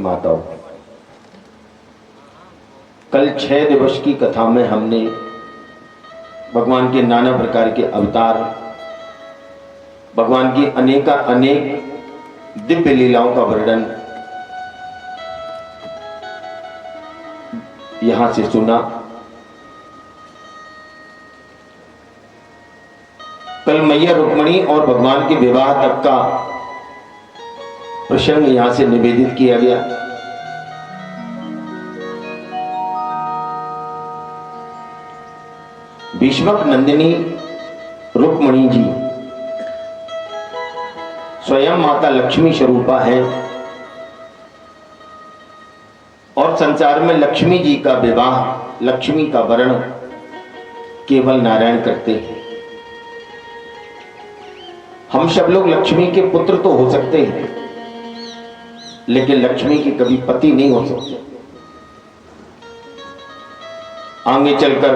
माताओं, कल 6 दिवस की कथा में हमने भगवान के नाना प्रकार के अवतार, भगवान की अनेक दिव्य लीलाओं का वर्णन यहां से सुना। कल मैया रुक्मिणी और भगवान के विवाह तक का प्रसंग यहां से निवेदित किया गया। भीष्मक नंदिनी रुक्मिणी जी स्वयं माता लक्ष्मी स्वरूपा है और संसार में लक्ष्मी जी का विवाह, लक्ष्मी का वर्ण केवल नारायण करते हैं। हम सब लोग लक्ष्मी के पुत्र तो हो सकते हैं, लेकिन लक्ष्मी के कभी पति नहीं हो सकते। आगे चलकर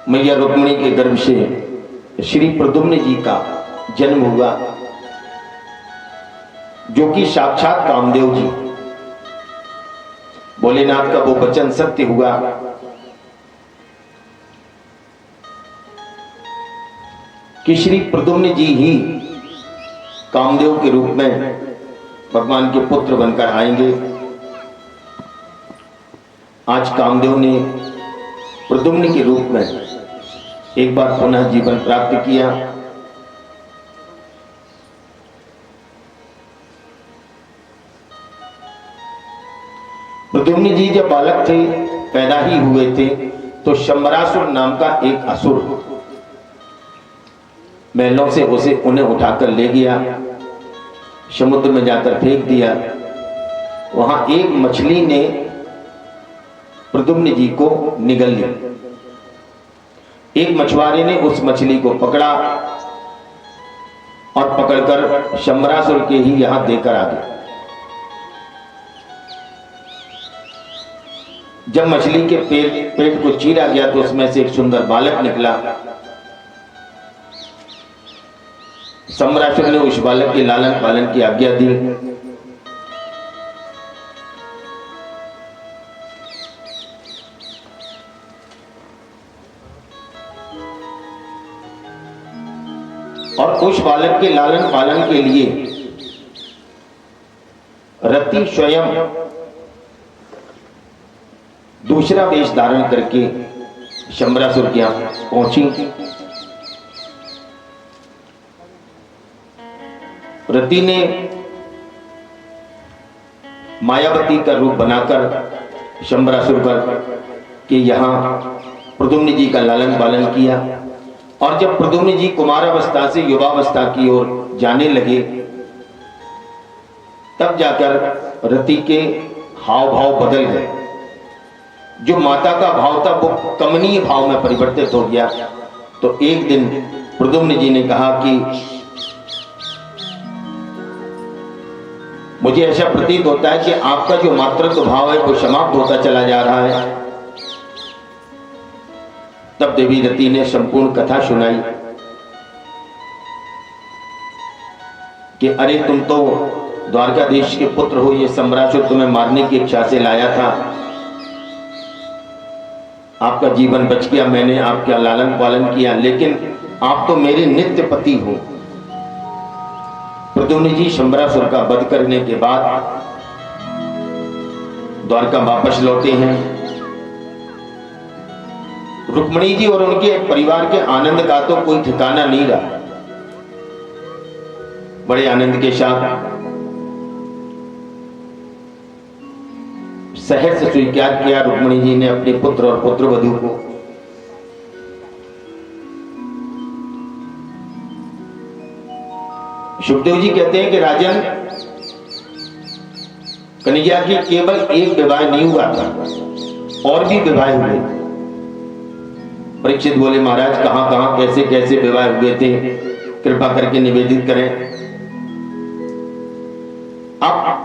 मैया रुक्मिणी के गर्भ से श्री प्रद्युम्न जी का जन्म हुआ, जो कि साक्षात कामदेव जी, भोलेनाथ का वो वचन सत्य हुआ कि श्री प्रद्युम्न जी ही कामदेव के रूप में भगवान के पुत्र बनकर आएंगे। आज कामदेव ने प्रद्युम्न के रूप में एक बार पुनः जीवन प्राप्त किया। प्रद्युम्न जी जब बालक थे, पैदा ही हुए थे, तो शंबरासुर नाम का एक असुर महलों से उन्हें उठाकर ले गया, समुद्र में जाकर फेंक दिया। वहां एक मछली ने प्रद्युम्न जी को निगल लिया। एक मछुआरे ने उस मछली को पकड़ा और पकड़कर शंबरासुर के ही यहां देकर आ गया। जब मछली के पेट को चीरा गया तो उसमें से एक सुंदर बालक निकला। शंबरासुर ने उस बालक के लालन पालन की आज्ञा दी। और उस बालक के लालन पालन के लिए रति स्वयं दूसरा वेश धारण करके शंबरासुर के यहां पहुंची। रति ने मायावती का रूप बनाकर शंबरासुर के यहां प्रद्युम्न जी का लालन पालन किया। और जब प्रद्युम्न जी कुमारावस्था से युवावस्था की ओर जाने लगे, तब जाकर रति के हाव भाव बदल गए। जो माता का भाव था वो कमनीय भाव में परिवर्तित हो गया। तो एक दिन प्रद्युम्न जी ने कहा कि मुझे ऐसा प्रतीत होता है कि आपका जो मातृत्व भाव है वो समाप्त होता चला जा रहा है। तब देवी रति ने संपूर्ण कथा सुनाई कि अरे तुम तो द्वारकाधीश के पुत्र हो, ये शंबरासुर तुम्हें मारने की इच्छा से लाया था, आपका जीवन बच गया, मैंने आपका लालन पालन किया, लेकिन आप तो मेरे नित्य पति हो। प्रद्युम्न जी शंबरासुर का वध करने के बाद द्वारका वापस लौटे हैं। रुक्मिणी जी और उनके परिवार के आनंद का तो कोई ठिकाना नहीं रहा। बड़े आनंद के साथ सहर्ष स्वीकार किया रुक्मिणी जी ने अपने पुत्र और पुत्रवधू को। सुखदेव जी कहते हैं कि राजन, कन्हैया की केवल एक विवाह नहीं हुआ था, और भी विवाह हुए। परीक्षित बोले, महाराज कहां कहां कैसे कैसे विवाह हुए थे, कृपा करके निवेदित करें। अब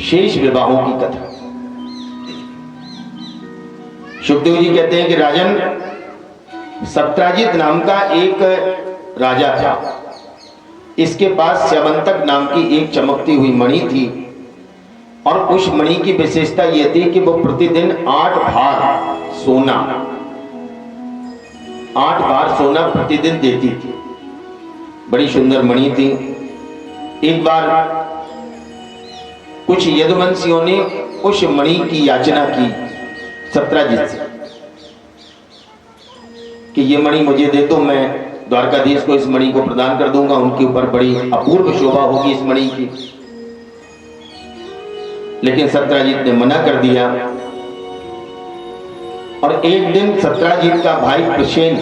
शेष विवाहों की कथा। सुखदेव जी कहते हैं कि राजन, सत्राजित नाम का एक राजा था। इसके पास स्यमंतक नाम की एक चमकती हुई मणि थी और उस मणि की विशेषता यह थी कि वो प्रतिदिन 8 भार सोना 8 भार सोना प्रतिदिन देती थी। बड़ी सुंदर मणि थी। एक बार कुछ यदुवंशियों ने उस मणि की याचना की सत्राजित से कि ये मणि मुझे दे दो, मैं द्वारकाधीश को इस मणि को प्रदान कर दूंगा, उनके ऊपर बड़ी अपूर्व शोभा होगी इस मणि की। लेकिन सत्राजित ने मना कर दिया और एक दिन सत्राजित का भाई प्रसेन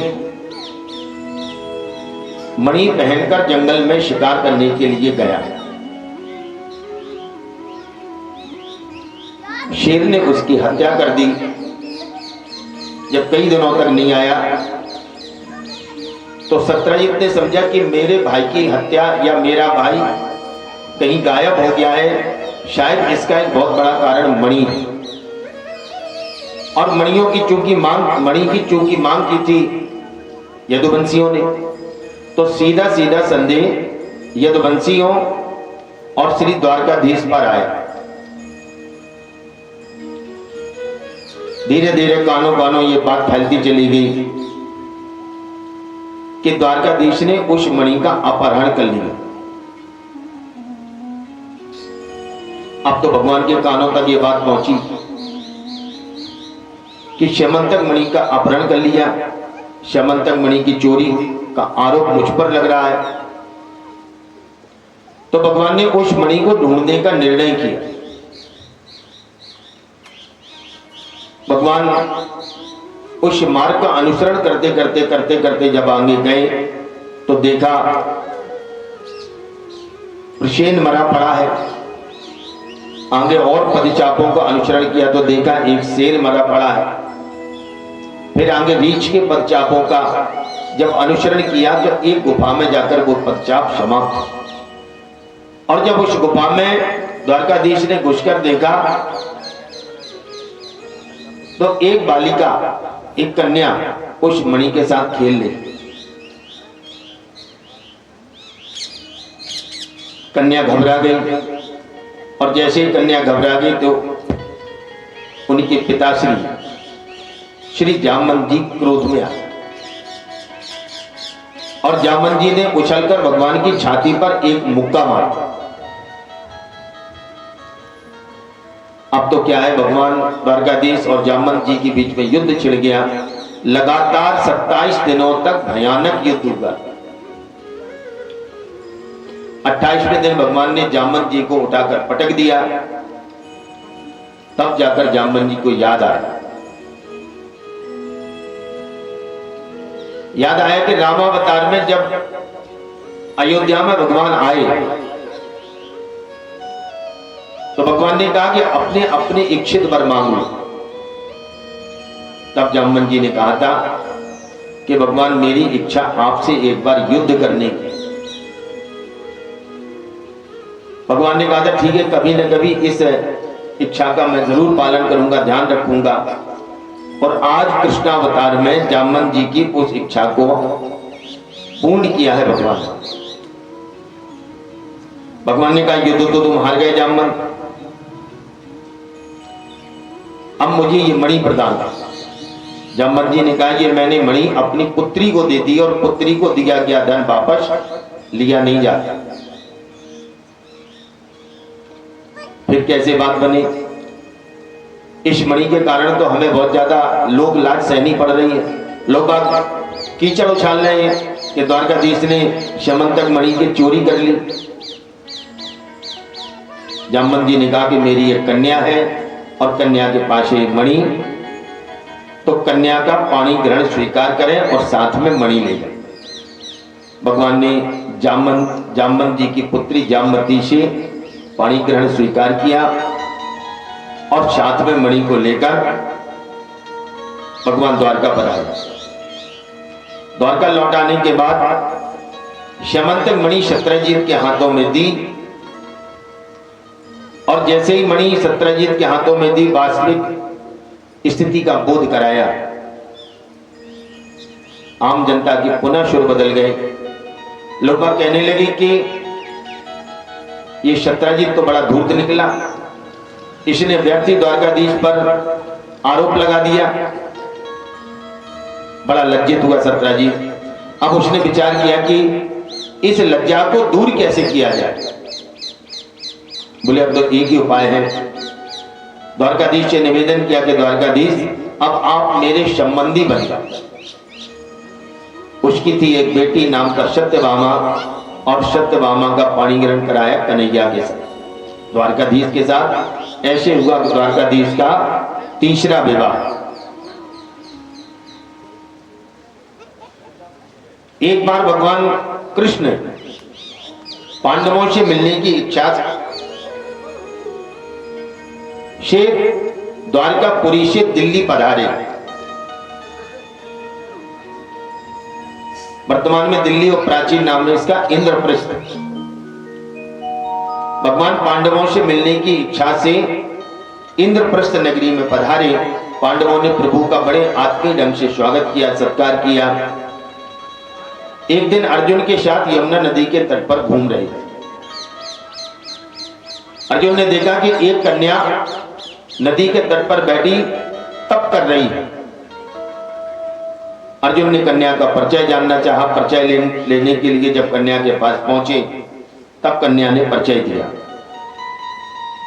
मणि पहनकर जंगल में शिकार करने के लिए गया। शेर ने उसकी हत्या कर दी। जब कई दिनों तक नहीं आया तो सत्राजित ने समझा कि मेरे भाई की हत्या या मेरा भाई कहीं गायब हो गया है, शायद इसका एक बहुत बड़ा कारण मणि है। और मणि की चूंकि मांग की थी यदुवंशियों ने, तो सीधा सीधा संदेह यदुवंशियों और श्री द्वारकाधीश पर आया। धीरे धीरे कानों कानों ये बात फैलती चली गई कि द्वारकाधीश ने उस मणि का अपहरण कर लिया। अब तो भगवान के कानों तक ये बात पहुंची कि स्यमंतक मणि का अपहरण कर लिया, स्यमंतक मणि की चोरी का आरोप मुझ पर लग रहा है। तो भगवान ने उस मणि को ढूंढने का निर्णय किया। भगवान उस मार्ग का अनुसरण करते जब आगे गए तो देखा प्रसेन मरा पड़ा है। आगे और पदचापों का अनुसरण किया तो देखा एक शेर मरा पड़ा है। फिर आगे रीछ के पदचापों का जब अनुसरण किया तो एक गुफा में जाकर वो पदचाप समाप्त। और जब उस गुफा में द्वारकाधीश ने घुसकर देखा तो एक बालिका, एक कन्या उस मणि के साथ खेल रही। कन्या घबरा गई और जैसे ही कन्या घबरा गई तो उनके पिताश्री श्री जामवंत जी क्रोध में आए और जामवंत जी ने उछलकर भगवान की छाती पर एक मुक्का मारा। अब तो क्या है, भगवान द्वारकाधीश और जामवंत जी के बीच में युद्ध छिड़ गया। लगातार 27 दिनों तक भयानक युद्ध हुआ। 28वें दिन भगवान ने जामवंत जी को उठाकर पटक दिया। तब जाकर जामवंत जी को याद आया कि रामावतार में जब अयोध्या में भगवान आए तो भगवान ने कहा कि अपने अपने इच्छित वर मांग लो। तब जामवंत जी ने कहा था कि भगवान मेरी इच्छा आपसे एक बार युद्ध करने की। भगवान ने कहा था ठीक है, कभी न कभी इस इच्छा का मैं जरूर पालन करूंगा, ध्यान रखूंगा। और आज कृष्णावतार में जामवंत जी की उस इच्छा को पूर्ण किया है भगवान। भगवान ने कहा युद्ध तो तुम हार गए जामवंत, अब मुझे ये मणि प्रदान कर। जामवंत जी ने कहा ये मैंने मणि अपनी पुत्री को दे दी और पुत्री को दिया गया धन वापस लिया नहीं जाता। फिर कैसे बात बनी? इस मणि के कारण तो हमें बहुत ज्यादा लोग लाज सहनी पड़ रही है। लोग कीचड़ उछाल रहे हैं कि द्वारकाधीश ने स्यमंतक मणि की चोरी कर ली। जामवंत जी ने कहा कि मेरी एक कन्या है और कन्या के पास एक मणि, तो कन्या का पाणी ग्रहण स्वीकार करें और साथ में मणि ले जाए। भगवान ने जामवंत जी की पुत्री जामवती से पाणी ग्रहण स्वीकार किया और साथ में मणि को लेकर भगवान द्वारका पर आए। द्वारका लौट आने के बाद स्यमंतक मणि सत्यजीत के हाथों में दी और जैसे ही मणि सत्यजीत के हाथों में दी, वास्तविक स्थिति का बोध कराया। आम जनता के पुनः सुर बदल गए। लोग कहने लगे कि ये सत्राजित तो बड़ा धूर्त निकला, इसने व्यर्थी द्वारकाधीश पर आरोप लगा दिया। बड़ा लज्जित हुआ सत्राजित। अब उसने विचार किया कि इस लज्जा को दूर कैसे किया जाए। बोले अब तो एक ही उपाय है। द्वारकाधीश से निवेदन किया कि द्वारकाधीश अब आप मेरे संबंधी बन जाओ। उसकी थी एक बेटी, नाम था सत्यभामा, और सत्यभामा का पाणी ग्रहण कराया कन्हैया के साथ, द्वारकाधीश के साथ। ऐसे हुआ द्वारकाधीश का तीसरा विवाह। एक बार भगवान कृष्ण पांडवों से मिलने की इच्छा से द्वारकापुरी से दिल्ली पधारे। वर्तमान में दिल्ली और प्राचीन नाम है इसका इंद्रप्रस्थ। भगवान पांडवों से मिलने की इच्छा से इंद्रप्रस्थ नगरी में पधारे। पांडवों ने प्रभु का बड़े आत्मीय ढंग से स्वागत किया, सत्कार किया। एक दिन अर्जुन के साथ यमुना नदी के तट पर घूम रहे थे। अर्जुन ने देखा कि एक कन्या नदी के तट पर बैठी तप कर रही है। अर्जुन ने कन्या का परिचय जानना चाहा। परिचय लेने के लिए जब कन्या के पास पहुंचे तब कन्या ने परिचय दिया।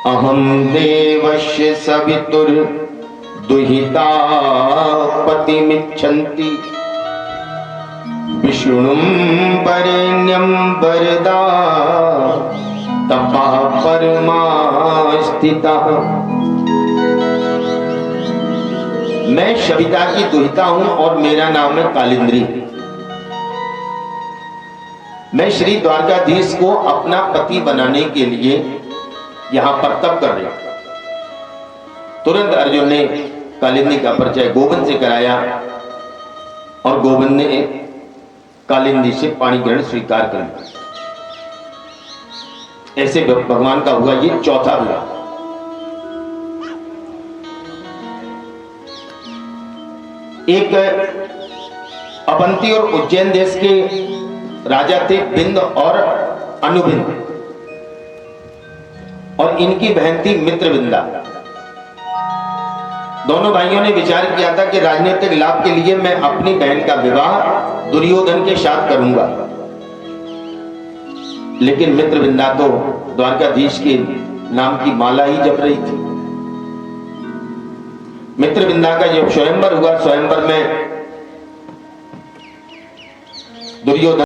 अहम देवस्य सवितुर दुहिता पतिमिच्छन्ति विष्णुं वरेण्यं वरदा तपा परमा स्थितः। मैं सविता की दुहिता हूं और मेरा नाम है कालिंद्री। मैं श्री द्वारकाधीश को अपना पति बनाने के लिए यहां पर तप कर रही हूं। तुरंत अर्जुन ने कालिंदी का परिचय गोविंद से कराया और गोविंद ने कालिंदी से पाणी ग्रहण स्वीकार कर लिया। ऐसे भगवान का हुआ ये चौथा विवाह। एक अवंती और उज्जैन देश के राजा थे बिंद और अनुबिंद, और इनकी बहन थी मित्रविंदा। दोनों भाइयों ने विचार किया था कि राजनीतिक लाभ के लिए मैं अपनी बहन का विवाह दुर्योधन के साथ करूंगा। लेकिन मित्रविंदा तो द्वारकाधीश के नाम की माला ही जप रही थी। मित्रविंदा का जब स्वयंवर हुआ, स्वयंवर में दुर्योधन